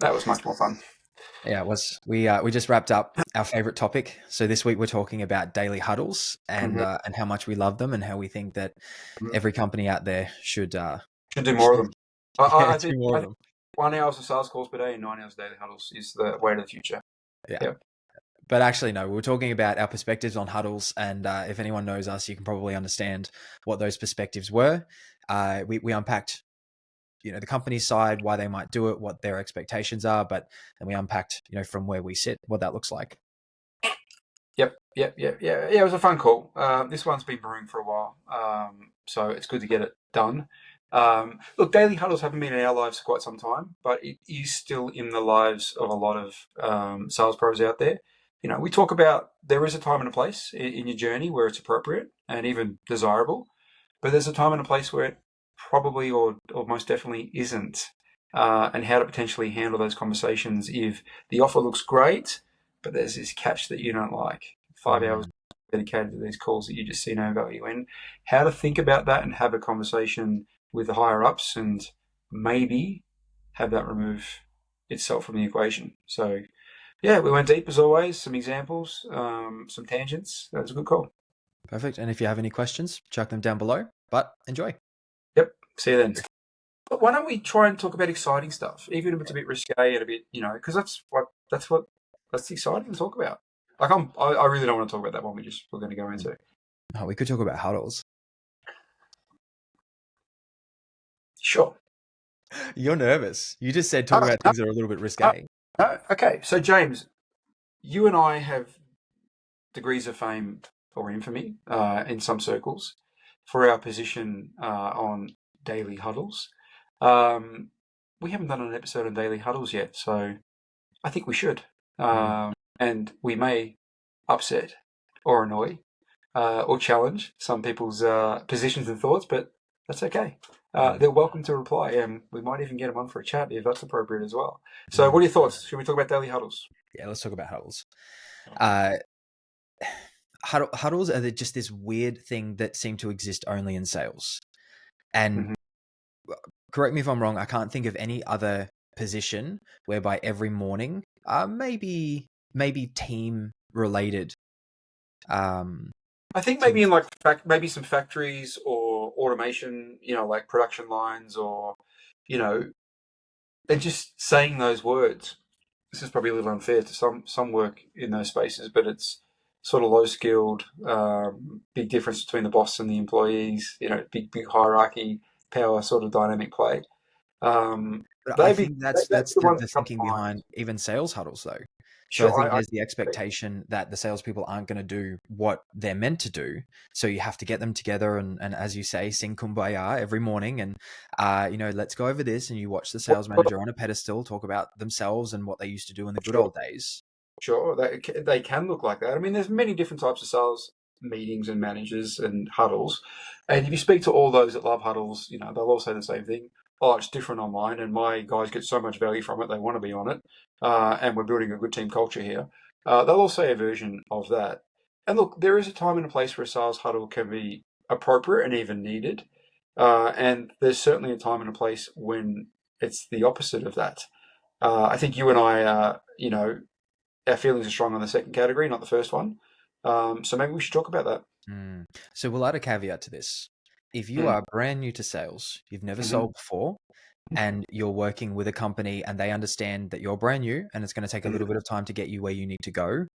That was much more fun. Yeah, it was. We just wrapped up our favorite topic. So this week we're talking about daily huddles Hmm. and how much we love them and how we think that every company out there should Should do more of should them. I do think more I of think them. 1 hour of sales calls per day and 9 hours daily huddles is the way to the future. Yeah. Yeah. But actually, no, we were talking about our perspectives on huddles, and if anyone knows us, you can probably understand what those perspectives were. We unpacked, the company side, why they might do it, what their expectations are, but then we unpacked, from where we sit, what that looks like. Yep. Yeah. It was a fun call. This one's been brewing for a while, so it's good to get it done. Look, daily huddles haven't been in our lives for quite some time, but it is still in the lives of a lot of sales pros out there. We talk about there is a time and a place in your journey where it's appropriate and even desirable, but there's a time and a place where it probably or most definitely isn't, and how to potentially handle those conversations if the offer looks great, but there's this catch that you don't like. 5 hours Mm. dedicated to these calls that you just see no value in. How to think about that and have a conversation with the higher ups and maybe have that remove itself from the equation. So, yeah, we went deep as always, some examples, some tangents. That was a good call. Perfect. And if you have any questions, chuck them down below. But enjoy. Yep. See you then. But why don't we try and talk about exciting stuff, even if it's a bit risque and a bit, because that's exciting to talk about. Like I really don't want to talk about that one. We're going to go into. Oh, we could talk about huddles. Sure. You're nervous. You just said talk Oh, about no, things that are a little bit no, risque. no. Okay, so James, you and I have degrees of fame or infamy in some circles for our position on daily huddles. Um, we haven't done an episode on daily huddles yet, so I think we should. Mm. And we may upset or annoy or challenge some people's positions and thoughts, but that's okay. Mm. They're welcome to reply, and we might even get them on for a chat if that's appropriate as well. So, Mm. what are your thoughts? Should we talk about daily huddles? Yeah, let's talk about huddles. Uh, huddles are just this weird thing that seem to exist only in sales. And Hmm. correct me if I'm wrong, I can't think of any other position whereby every morning, maybe team related. Um, I think team. maybe in maybe some factories or automation, like production lines or, you know, and just saying those words. This is probably a little unfair to some work in those spaces, but it's sort of low skilled, big difference between the boss and the employees. Big hierarchy, power sort of dynamic play. Um, But I they'd be think they'd that's be the ones the that come to thinking mind. behind even sales huddles, though. So I Sure, think I there's the expectation that the salespeople aren't going to do what they're meant to do. So you have to get them together and as you say, sing Kumbaya every morning and, let's go over this. And you watch the sales manager on a pedestal talk about themselves and what they used to do in the good sure. old days. Sure, they can look like that. I mean, there's many different types of sales meetings and managers and huddles, and if you speak to all those that love huddles, they'll all say the same thing. Oh, it's different on mine, and my guys get so much value from it; they want to be on it, and we're building a good team culture here. They'll all say a version of that. And look, there is a time and a place where a sales huddle can be appropriate and even needed, and there's certainly a time and a place when it's the opposite of that. I think you and I, our feelings are strong on the second category, not the first one. So maybe we should talk about that. Mm. So we'll add a caveat to this. If you Mm. are brand new to sales, you've never Hmm. sold before, and you're working with a company and they understand that you're brand new and it's going to take a little bit of time to get you where you need to go,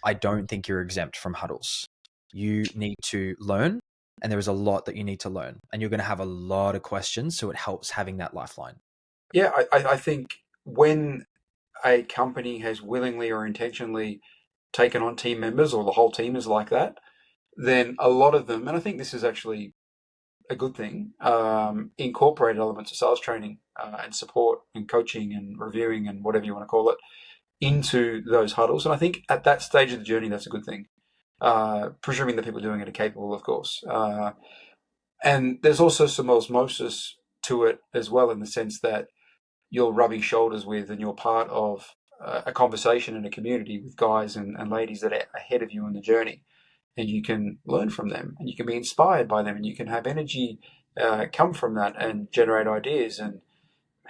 I don't think you're exempt from huddles. You need to learn, and there is a lot that you need to learn, and you're going to have a lot of questions. So it helps having that lifeline. Yeah, I think when a company has willingly or intentionally taken on team members, or the whole team is like that, then a lot of them, and I think this is actually a good thing, incorporate elements of sales training and support and coaching and reviewing and whatever you want to call it into those huddles. And I think at that stage of the journey, that's a good thing. Presuming the people doing it are capable, of course. And there's also some osmosis to it as well, in the sense that you're rubbing shoulders with and you're part of a conversation in a community with guys and ladies that are ahead of you in the journey. And you can learn from them and you can be inspired by them and you can have energy come from that and generate ideas. And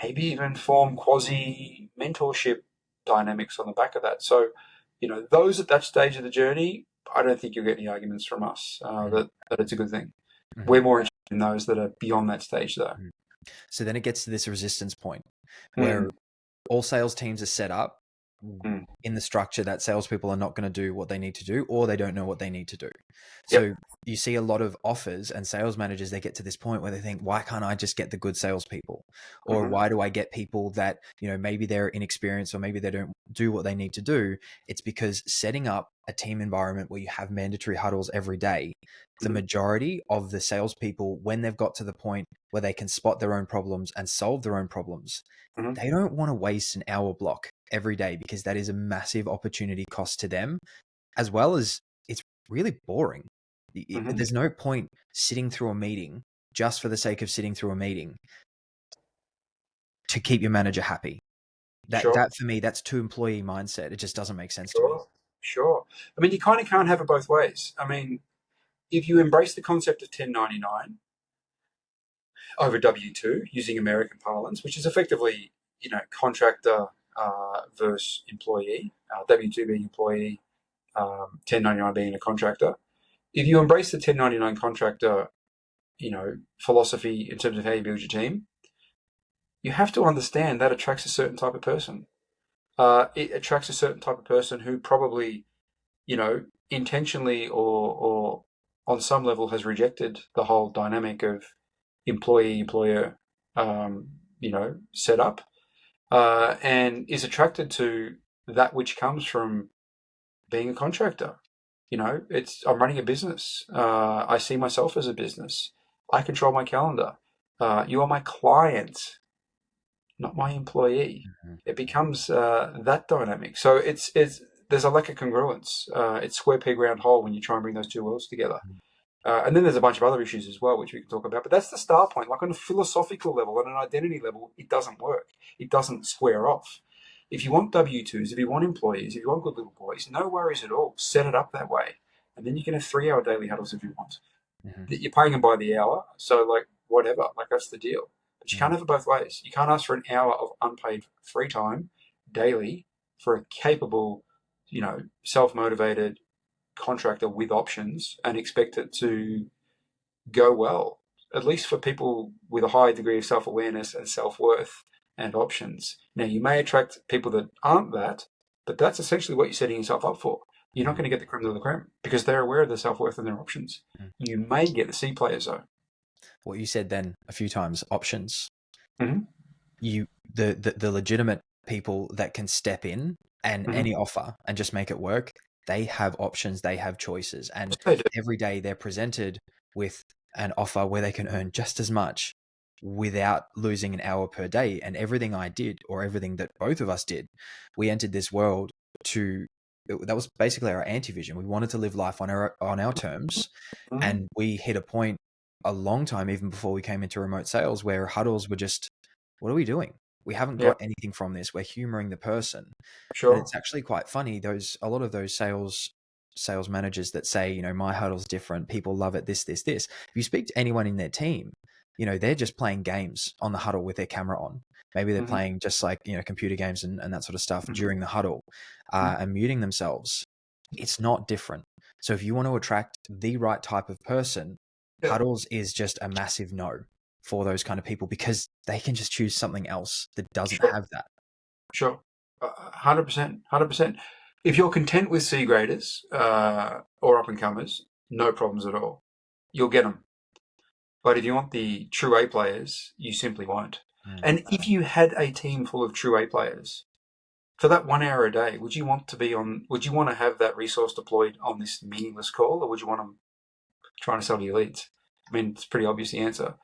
maybe even form quasi mentorship dynamics on the back of that. So, those at that stage of the journey, I don't think you'll get any arguments from us that it's a good thing. We're more interested in those that are beyond that stage, though. So then it gets to this resistance point where all sales teams are set up in the structure that salespeople are not going to do what they need to do, or they don't know what they need to do. So you see a lot of offers and sales managers, they get to this point where they think, why can't I just get the good salespeople? Or why do I get people that, maybe they're inexperienced or maybe they don't do what they need to do? It's because setting up a team environment where you have mandatory huddles every day, the majority of the salespeople, when they've got to the point where they can spot their own problems and solve their own problems, they don't want to waste an hour block every day, because that is a massive opportunity cost to them, as well as it's really boring. There's no point sitting through a meeting just for the sake of sitting through a meeting to keep your manager happy. That for me, that's too employee mindset. It just doesn't make sense to me. Sure. I mean, you kind of can't have it both ways. I mean, if you embrace the concept of 1099 over W2 using American parlance, which is effectively, contractor versus employee, W2 being employee, 1099 being a contractor. If you embrace the 1099 contractor, philosophy in terms of how you build your team, you have to understand that attracts a certain type of person. It attracts a certain type of person who probably, intentionally or on some level has rejected the whole dynamic of employee-employer, setup, and is attracted to that which comes from being a contractor. I'm running a business. I see myself as a business. I control my calendar. You are my client, not my employee. It becomes that dynamic. So there's a lack of congruence. It's square peg round hole when you try and bring those two worlds together. And then there's a bunch of other issues as well, which we can talk about. But that's the start point. Like on a philosophical level, on an identity level, it doesn't work. It doesn't square off. If you want W2s, if you want employees, if you want good little boys, no worries at all. Set it up that way. And then you can have 3-hour daily huddles if you want. You're paying them by the hour. So whatever, that's the deal. But you can't have it both ways. You can't ask for an hour of unpaid free time daily for a capable, self-motivated contractor with options and expect it to go well, at least for people with a high degree of self-awareness and self-worth and options. Now, you may attract people that aren't that, but that's essentially what you're setting yourself up for. You're not going to get the creme de la creme because they're aware of their self-worth and their options. You may get the C players though. What you said then a few times, options. The legitimate people that can step in and any offer and just make it work, they have options, they have choices. And every day they're presented with an offer where they can earn just as much without losing an hour per day. And everything I did, or everything that both of us did, we entered this world that was basically our anti-vision. We wanted to live life on our terms. And we hit a point a long time, even before we came into remote sales, where huddles were just, what are we doing? We haven't got anything from this. We're humoring the person. But it's actually quite funny. A lot of those sales managers that say, my huddle's different. People love it. This. If you speak to anyone in their team, they're just playing games on the huddle with their camera on. Maybe they're playing just computer games and that sort of stuff during the huddle and muting themselves. It's not different. So if you want to attract the right type of person, huddles is just a massive no for those kind of people, because they can just choose something else that doesn't have that. 100%. If you're content with C graders or up and comers, no problems at all. You'll get them. But if you want the true A players, you simply won't. And if you had a team full of true A players, for that 1 hour a day, would you want to have that resource deployed on this meaningless call, or would you want them trying to sell you leads? I mean, it's pretty obvious the answer.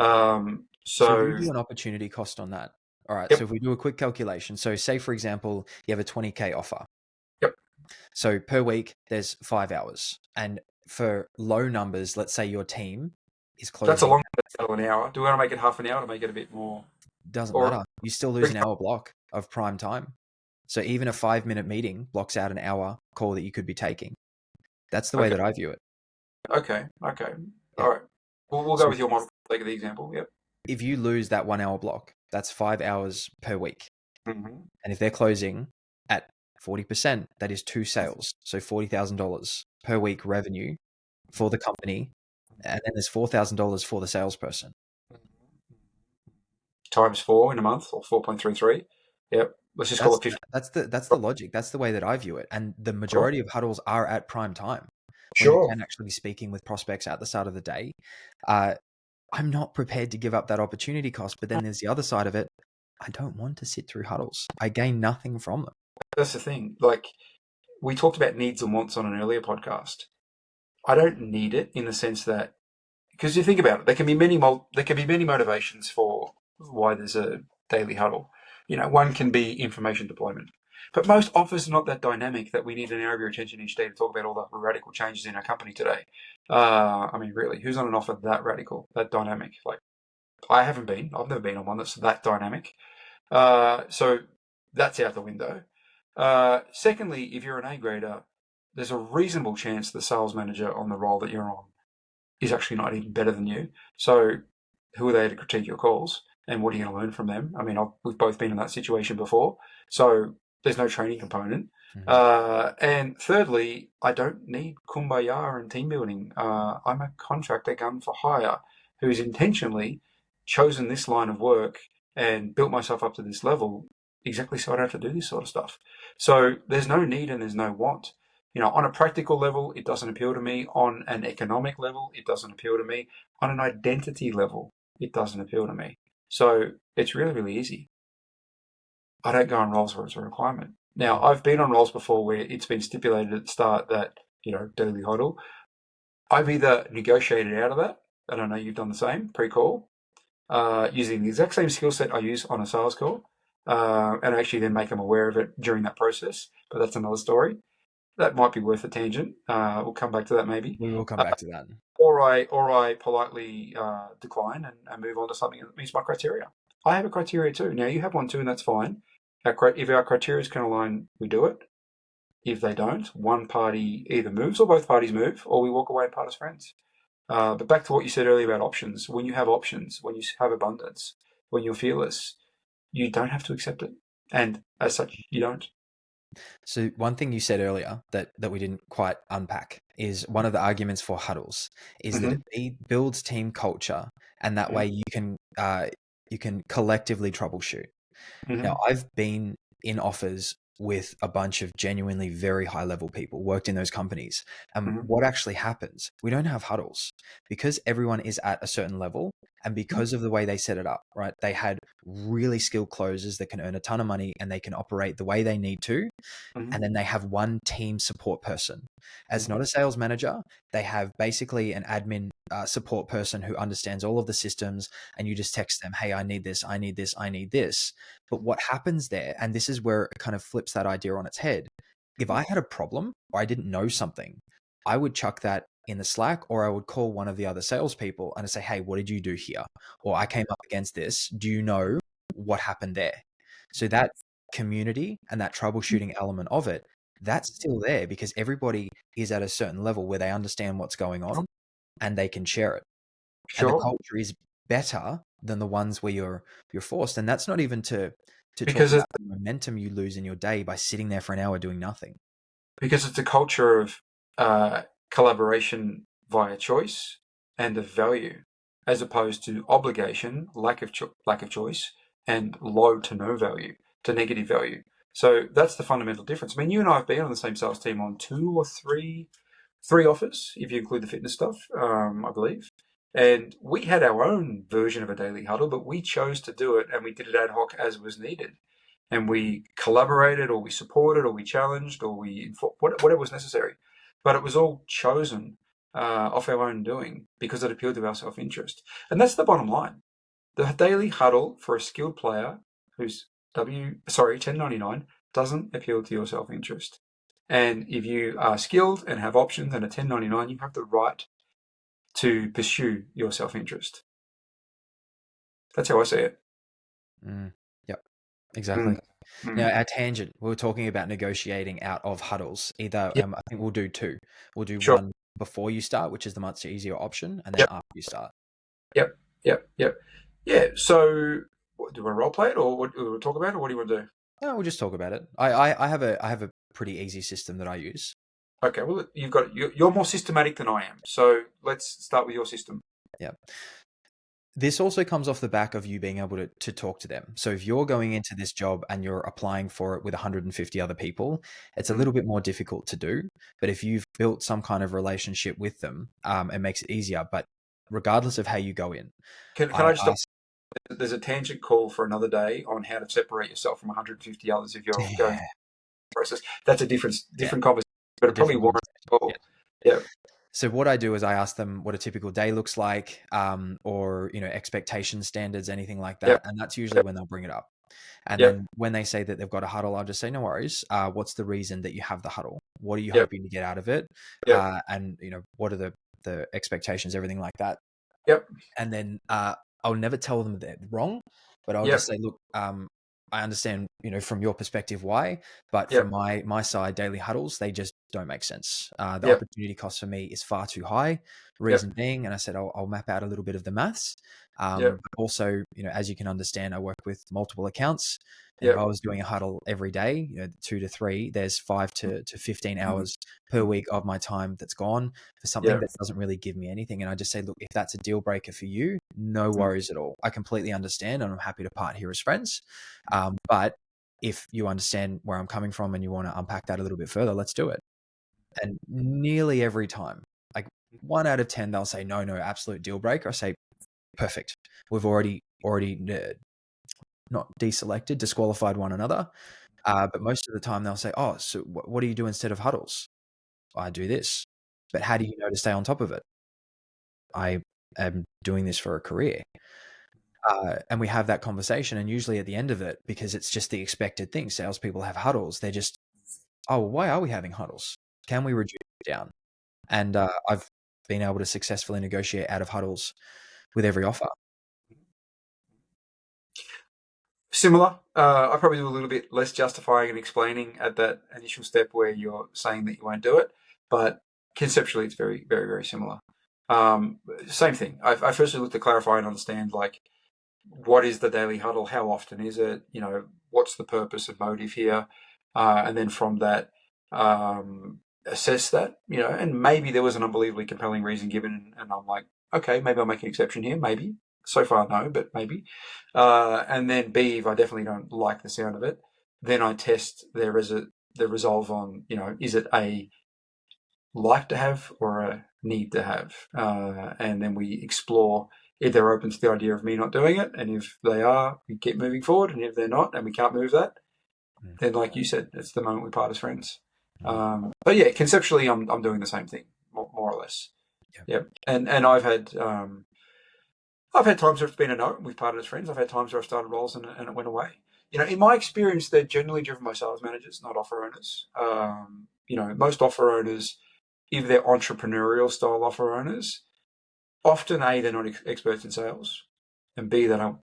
So we do an opportunity cost on that. All right. So if we do a quick calculation, so say, for example, you have a 20K offer. So per week, there's 5 hours. And for low numbers, let's say your team is closing. That's a long an hour. Do we want to make it half an hour to make it a bit more? Doesn't matter. You still lose an hour block of prime time. So even a 5-minute meeting blocks out an hour call that you could be taking. That's the way that I view it. Okay. All right. We'll go with your model for the sake of the example. Yep. If you lose that 1 hour block, that's 5 hours per week. Mm-hmm. And if they're closing at 40%, that is 2 sales. So $40,000 per week revenue for the company. And then there's $4,000 for the salesperson. Times 4 in a month, or 4.33. Yep. Let's just call it 50. That's the logic. That's the way that I view it. And the majority of huddles are at prime time when you can actually be speaking with prospects at the start of the day. I'm not prepared to give up that opportunity cost, but then there's the other side of it. I don't want to sit through huddles. I gain nothing from them. That's the thing. Like, we talked about needs and wants on an earlier podcast. I don't need it in the sense that, because you think about it, there can be many motivations for why there's a daily huddle. One can be information deployment. But most offers are not that dynamic that we need an hour of your attention each day to talk about all the radical changes in our company today. Really, who's on an offer that radical, that dynamic? Like, I've never been on one that's that dynamic. So that's out the window. Secondly, if you're an A grader, there's a reasonable chance the sales manager on the role that you're on is actually not even better than you. So who are they to critique your calls? And what are you going to learn from them? We've both been in that situation before. So there's no training component. Mm-hmm. And thirdly, I don't need 𝗠𝗶𝗰𝗵𝗵𝗲 and team building. I'm a contractor gun for hire who's intentionally chosen this line of work and built myself up to this level exactly so I don't have to do this sort of stuff. So there's no need and there's no want. On a practical level, it doesn't appeal to me. On an economic level, it doesn't appeal to me. On an identity level, it doesn't appeal to me. So it's really, really easy. I don't go on roles where it's a requirement. Now, I've been on roles before where it's been stipulated at the start that, daily huddle. I've either negotiated out of that, and I know you've done the same, pre-call, using the exact same skill set I use on a sales call, and actually then make them aware of it during that process. But that's another story. That might be worth a tangent. We'll come back to that maybe. We will come back to that. Or I politely decline and move on to something that meets my criteria. I have a criteria too. Now, you have one too, and that's fine. If our criteria can align, we do it. If they don't, one party either moves or both parties move, or we walk away and part as friends. But back to what you said earlier about options. When you have options, when you have abundance, when you're fearless, you don't have to accept it. And as such, you don't. So one thing you said earlier that we didn't quite unpack is one of the arguments for huddles is mm-hmm. that it builds team culture, and that mm-hmm. way you can collectively troubleshoot. Mm-hmm. Now, I've been in offers with a bunch of genuinely very high level people, worked in those companies. And mm-hmm. what actually happens, we don't have huddles because everyone is at a certain level, and because of the way they set it up, right? They had really skilled closers that can earn a ton of money and they can operate the way they need to. Mm-hmm. And then they have one team support person. As mm-hmm. not a sales manager, they have basically an admin support person who understands all of the systems, and you just text them, hey, I need this, I need this, I need this. But what happens there, and this is where it kind of flips that idea on its head. If I had a problem or I didn't know something, I would chuck that in the Slack, or I would call one of the other salespeople and say, hey, what did you do here? Or I came up against this. Do you know what happened there? So that community and that troubleshooting element of it, that's still there because everybody is at a certain level where they understand what's going on and they can share it. Sure. And the culture is better than the ones where you're forced. And that's not even to because talk about the momentum you lose in your day by sitting there for an hour doing nothing. Because it's a culture of collaboration via choice and of value, as opposed to obligation, lack of choice, and low to no value, to negative value. So that's the fundamental difference. I mean, you and I have been on the same sales team on two or three offers, if you include the fitness stuff, I believe. And we had our own version of a daily huddle, but we chose to do it, and we did it ad hoc as was needed. And we collaborated, or we supported, or we challenged, or we whatever was necessary. But it was all chosen off our own doing because it appealed to our self-interest. And that's the bottom line. The daily huddle for a skilled player who's 1099 doesn't appeal to your self-interest. And if you are skilled and have options and a 1099, you have the right to pursue your self-interest. That's how I see it. Yep, exactly. Now, our tangent, we were talking about negotiating out of huddles. Either, I think we'll do two. We'll do one before you start, which is the much easier option, and then after you start. Yep. Yeah, so Do you want to role play it, or what do you want to talk about it, or what do you want to do? No, we'll just talk about it. I have a pretty easy system that I use. Okay, well, you're more systematic than I am, so let's start with your system. Yeah. This also comes off the back of you being able to talk to them. So if you're going into this job and you're applying for it with 150 other people, it's a little bit more difficult to do. But if you've built some kind of relationship with them, it makes it easier. But regardless of how you go in, Can I I just ask, there's a tangent call for another day on how to separate yourself from 150 others if you're going yeah, process. That's a different yeah, conversation, but it probably different warrants a call. yeah. Yeah. So what I do is I ask them what a typical day looks like, or expectation standards, anything like that, Yep. and that's usually when they'll bring it up. And Yep. then when they say that they've got a huddle, I'll just say, no worries. What's the reason that you have the huddle? What are you Yep. hoping to get out of it? Yep. And what are the expectations, everything like that. Yep. And then I'll never tell them they're wrong, but I'll Yep. just say, look, I understand, from your perspective why, but Yep. from my side, daily huddles, they just don't make sense. The Yep. opportunity cost for me is far too high. Yep. Reason being, and I said I'll map out a little bit of the maths. Yep. But also, as you can understand, I work with multiple accounts. And Yep. if I was doing a huddle every day, 2 to 3, there's 5 to 15 hours per week of my time that's gone for something Yep. that doesn't really give me anything. And I just say, look, if that's a deal breaker for you, no worries at all. I completely understand, and I'm happy to part here as friends. But if you understand where I'm coming from and you want to unpack that a little bit further, let's do it. And nearly every time, like 1 out of 10, they'll say, no, absolute deal breaker. I say, perfect. We've already not deselected, disqualified one another. But most of the time they'll say, oh, so what do you do instead of huddles? I do this. But how do you know to stay on top of it? I am doing this for a career. And we have that conversation, and usually at the end of it, because it's just the expected thing, salespeople have huddles. They're just, oh, well, why are we having huddles? Can we reduce it down? And I've been able to successfully negotiate out of huddles with every offer. Similar. I probably do a little bit less justifying and explaining at that initial step where you're saying that you won't do it, but conceptually it's very, very, very similar. Same thing. I firstly look to clarify and understand, like, what is the daily huddle? How often is it? What's the purpose and motive here? And then from that, assess that, and maybe there was an unbelievably compelling reason given, and I'm like, okay, maybe I'll make an exception here, maybe. So far, no, but maybe. And then B, if I definitely don't like the sound of it, then I test the resolve on, is it a like to have or a need to have? And then we explore if they're open to the idea of me not doing it. And if they are, we keep moving forward. And if they're not, and we can't move that, then like you said, it's the moment we part as friends. But yeah, conceptually, I'm doing the same thing, more or less. Yep. And I've had times where it's been a no, we've parted as friends. I've had times where I've started roles and it went away. In my experience, they're generally driven by sales managers, not offer owners. Most offer owners, if they're entrepreneurial style offer owners, often A, they're not experts in sales, and B, they don't,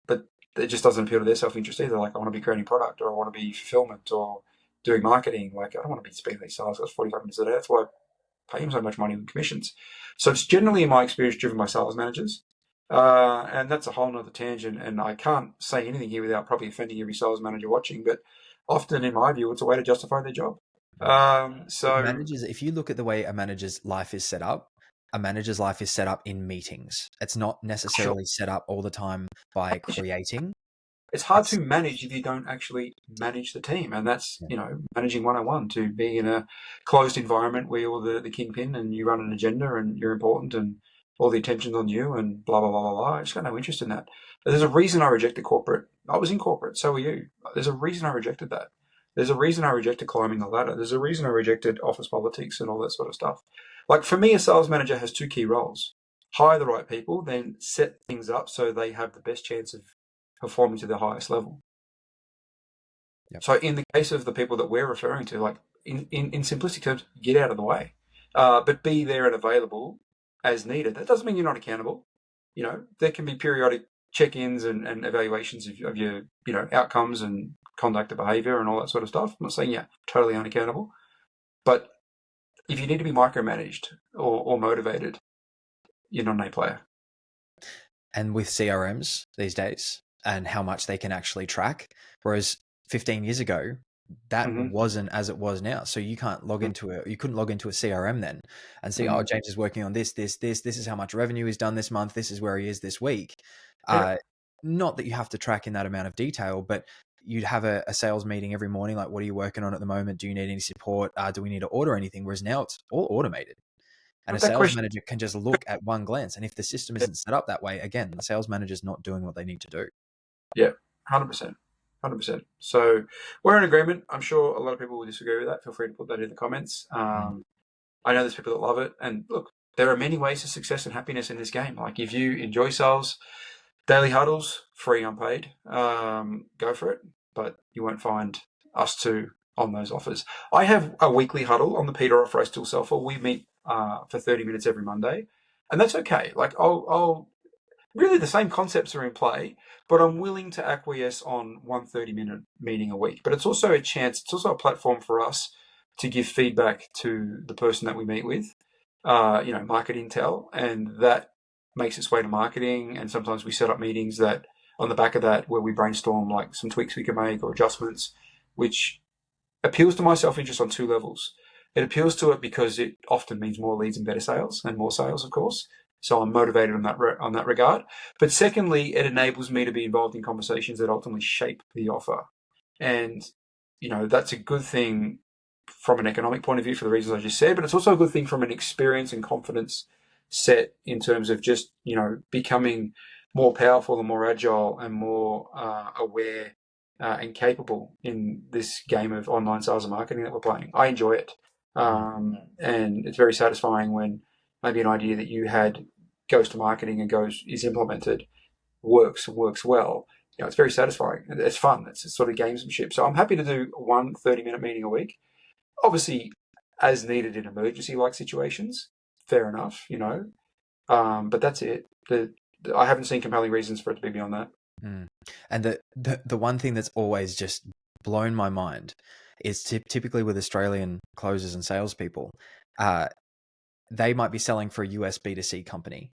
but it just doesn't appeal to their self-interest either. Like, I want to be creating product, or I want to be fulfillment, or doing marketing. Like, I don't want to be spending these sales guys 45 minutes a day. That's why I pay them so much money in commissions. So it's generally, in my experience, driven by sales managers. And that's a whole nother tangent, and I can't say anything here without probably offending every sales manager watching, but often, in my view, it's a way to justify their job. So managers, if you look at the way a manager's life is set up, a manager's life is set up in meetings. It's not necessarily set up all the time by creating. It's hard to manage if you don't actually manage the team, and that's managing 101, to be in a closed environment where you're the kingpin and you run an agenda and you're important and all the attention's on you and blah, blah, blah, blah, blah. I just got no interest in that. There's a reason I rejected corporate. I was in corporate, so were you. There's a reason I rejected that. There's a reason I rejected climbing the ladder. There's a reason I rejected office politics and all that sort of stuff. Like, for me, a sales manager has 2 key roles: hire the right people, then set things up so they have the best chance of performing to the highest level. Yep. So in the case of the people that we're referring to, like, in simplistic terms, get out of the way, but be there and available as needed. That doesn't mean you're not accountable. There can be periodic check-ins and evaluations of your outcomes and conduct of behavior and all that sort of stuff. I'm not saying you're totally unaccountable, but if you need to be micromanaged or motivated, you're not an A player. And with CRMs these days, and how much they can actually track. Whereas 15 years ago, that wasn't as it was now. So you can't log into you couldn't log into a CRM then and see, oh, James is working on this is how much revenue he's done this month. This is where he is this week. Not that you have to track in that amount of detail, but you'd have a sales meeting every morning. Like, what are you working on at the moment? Do you need any support? Do we need to order anything? Whereas now it's all automated. And a sales manager can just look at one glance. And if the system isn't set up that way, again, the sales manager's not doing what they need to do. Yeah, 100%. 100%. So we're in agreement. I'm sure a lot of people will disagree with that. Feel free to put that in the comments. I know there's people that love it. And look, there are many ways to success and happiness in this game. Like, if you enjoy sales, daily huddles, free, unpaid, go for it. But you won't find us two on those offers. I have a weekly huddle on the Peter offer I still sell for. We meet for 30 minutes every Monday. And that's okay. Like, I'll really, the same concepts are in play, but I'm willing to acquiesce on 1 30-minute meeting a week. But it's also a chance, it's also a platform for us to give feedback to the person that we meet with, market intel, and that makes its way to marketing. And sometimes we set up meetings that on the back of that where we brainstorm like some tweaks we can make or adjustments, which appeals to my self-interest on 2 levels. It appeals to it because it often means more leads and better sales, and more sales, of course. So I'm motivated on that regard. But secondly, it enables me to be involved in conversations that ultimately shape the offer. And, that's a good thing from an economic point of view for the reasons I just said, but it's also a good thing from an experience and confidence set in terms of just, becoming more powerful and more agile and more aware and capable in this game of online sales and marketing that we're playing. I enjoy it. And it's very satisfying when maybe an idea that you had goes to marketing and is implemented, works well. It's very satisfying. It's fun. It's sort of gamesmanship. So I'm happy to do 1 30-minute meeting a week. Obviously, as needed in emergency-like situations, fair enough, but that's it. I haven't seen compelling reasons for it to be beyond that. And the one thing that's always just blown my mind is typically with Australian closers and salespeople, they might be selling for a US B2C company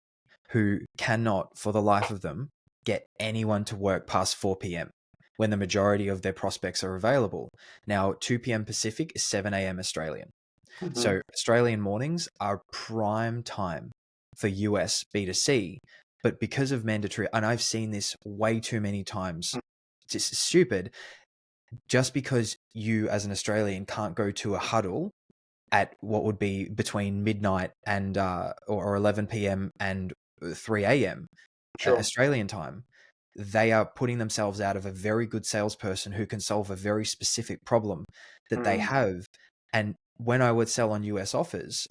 who cannot, for the life of them, get anyone to work past 4 p.m. when the majority of their prospects are available. Now, 2 p.m. Pacific is 7 a.m. Australian. So Australian mornings are prime time for US B2C, but because of mandatory, and I've seen this way too many times, it's stupid, just because you as an Australian can't go to a huddle at what would be between midnight and or 11 p.m. and 3 a.m. Australian time, they are putting themselves out of a very good salesperson who can solve a very specific problem that they have. And when I would sell on US offers,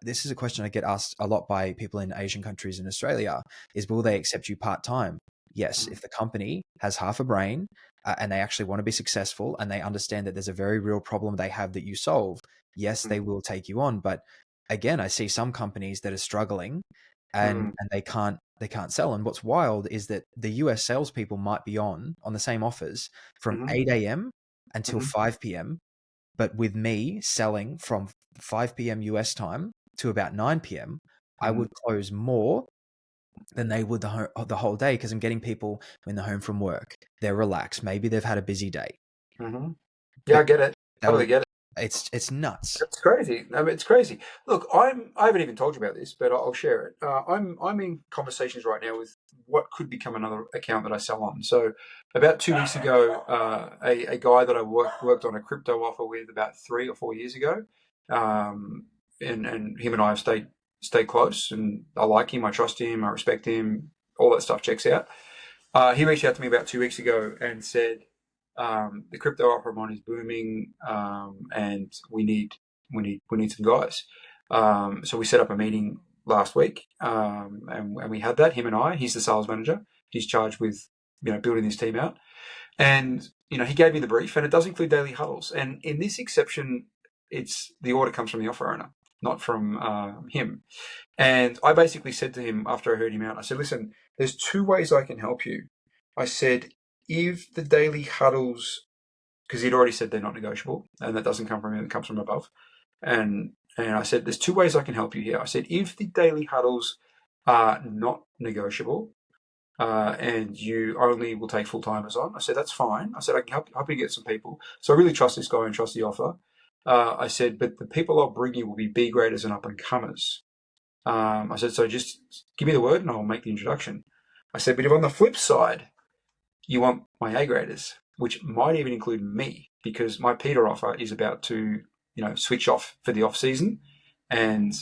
this is a question I get asked a lot by people in Asian countries in Australia, is will they accept you part-time? Yes, if the company has half a brain and they actually want to be successful and they understand that there's a very real problem they have that you solve, yes, they will take you on. But again, I see some companies that are struggling and they can't sell. And what's wild is that the US salespeople might be on the same offers from 8 a.m. until 5 p.m. But with me selling from 5 p.m. US time to about 9 p.m., I would close more than they would the whole day, because I'm getting people when they're home from work. They're relaxed. Maybe they've had a busy day. Yeah, I get it. Totally get it. It's nuts. It's crazy. I mean, it's crazy. Look, I haven't even told you about this, but I'll share it. I'm in conversations right now with what could become another account that I sell on. So about 2 weeks ago, a guy that I worked on a crypto offer with about 3 or 4 years ago, and him and I have stayed close, and I like him, I trust him, I respect him, all that stuff checks out. He reached out to me about 2 weeks ago and said, the crypto offer I'm on is booming, and we need some guys. So we set up a meeting last week, and we had that, him and I. He's the sales manager. He's charged with building this team out, and he gave me the brief, and it does include daily huddles. And in this exception, it's the order comes from the offer owner, not from him. And I basically said to him after I heard him out, I said, listen, there's 2 ways I can help you. I said, if the daily huddles, because he'd already said they're not negotiable, and that doesn't come from him, it comes from above. And I said, there's 2 ways I can help you here. I said, if the daily huddles are not negotiable, and you only will take full-timers on. I said, that's fine. I said, I can help you get some people. So I really trust this guy and trust the offer. I said, but the people I'll bring you will be B graders and up-and-comers. I said, so just give me the word and I'll make the introduction. I said, but if on the flip side, you want my A graders, which might even include me, because my Peter offer is about to, switch off for the off season, and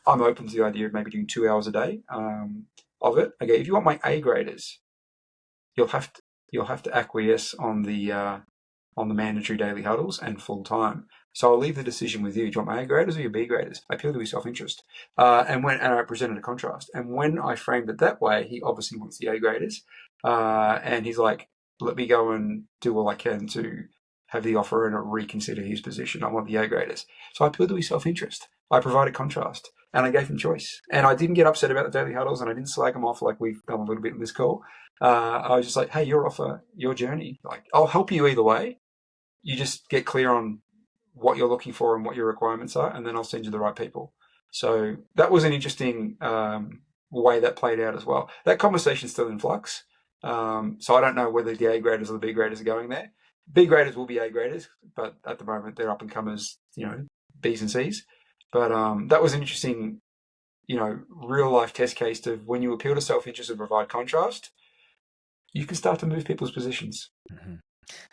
I'm open to the idea of maybe doing 2 hours a day of it. Okay, if you want my A graders, you'll have to acquiesce on the mandatory daily huddles and full time. So I'll leave the decision with you. Do you want my A graders or your B graders? I appeal to his self-interest. And I presented a contrast. And when I framed it that way, he obviously wants the A graders. And he's like, let me go and do all I can to have the offer and reconsider his position. I want the A graders. So I appealed to his self-interest. I provided contrast and I gave him choice. And I didn't get upset about the daily huddles and I didn't slag him off like we've done a little bit in this call. I was just like, hey, your offer, your journey. Like, I'll help you either way. You just get clear on what you're looking for and what your requirements are, and then I'll send you the right people. So that was an interesting way that played out as well. That conversation's still in flux. So I don't know whether the A graders or the B graders are going there. B graders will be A graders, but at the moment they're up and comers, Bs and Cs. But that was an interesting, real life test case of when you appeal to self-interest and provide contrast, you can start to move people's positions. Mm-hmm.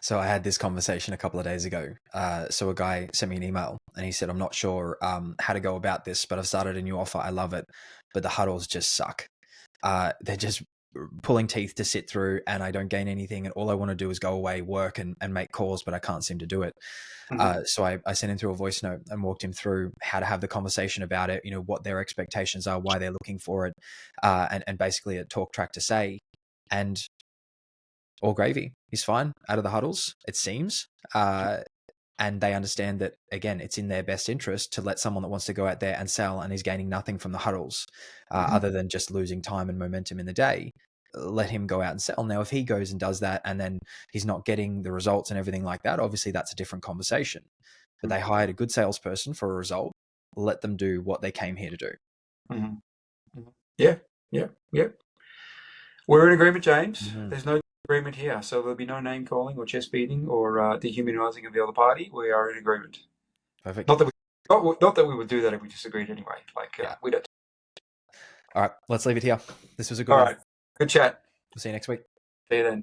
So I had this conversation a couple of days ago. So a guy sent me an email and he said, I'm not sure how to go about this, but I've started a new offer. I love it, but the huddles just suck. They're just pulling teeth to sit through and I don't gain anything. And all I want to do is go away, work and make calls, but I can't seem to do it. Mm-hmm. So I sent him through a voice note and walked him through how to have the conversation about it, what their expectations are, why they're looking for it, and basically a talk track to say, and all gravy. He's fine out of the huddles, it seems. And they understand that, again, it's in their best interest to let someone that wants to go out there and sell and is gaining nothing from the huddles, other than just losing time and momentum in the day, let him go out and sell. Now, if he goes and does that and then he's not getting the results and everything like that, obviously that's a different conversation. But they hired a good salesperson for a result. Let them do what they came here to do. Mm-hmm. Yeah. We're in agreement, James. Mm-hmm. There's no agreement here, so there'll be no name calling or chest beating or dehumanizing of the other party. We are in agreement. Perfect. Not that we would do that if we disagreed anyway. We don't. All right, let's leave it here. This was a good one. All right, good chat. We'll see you next week. See you then.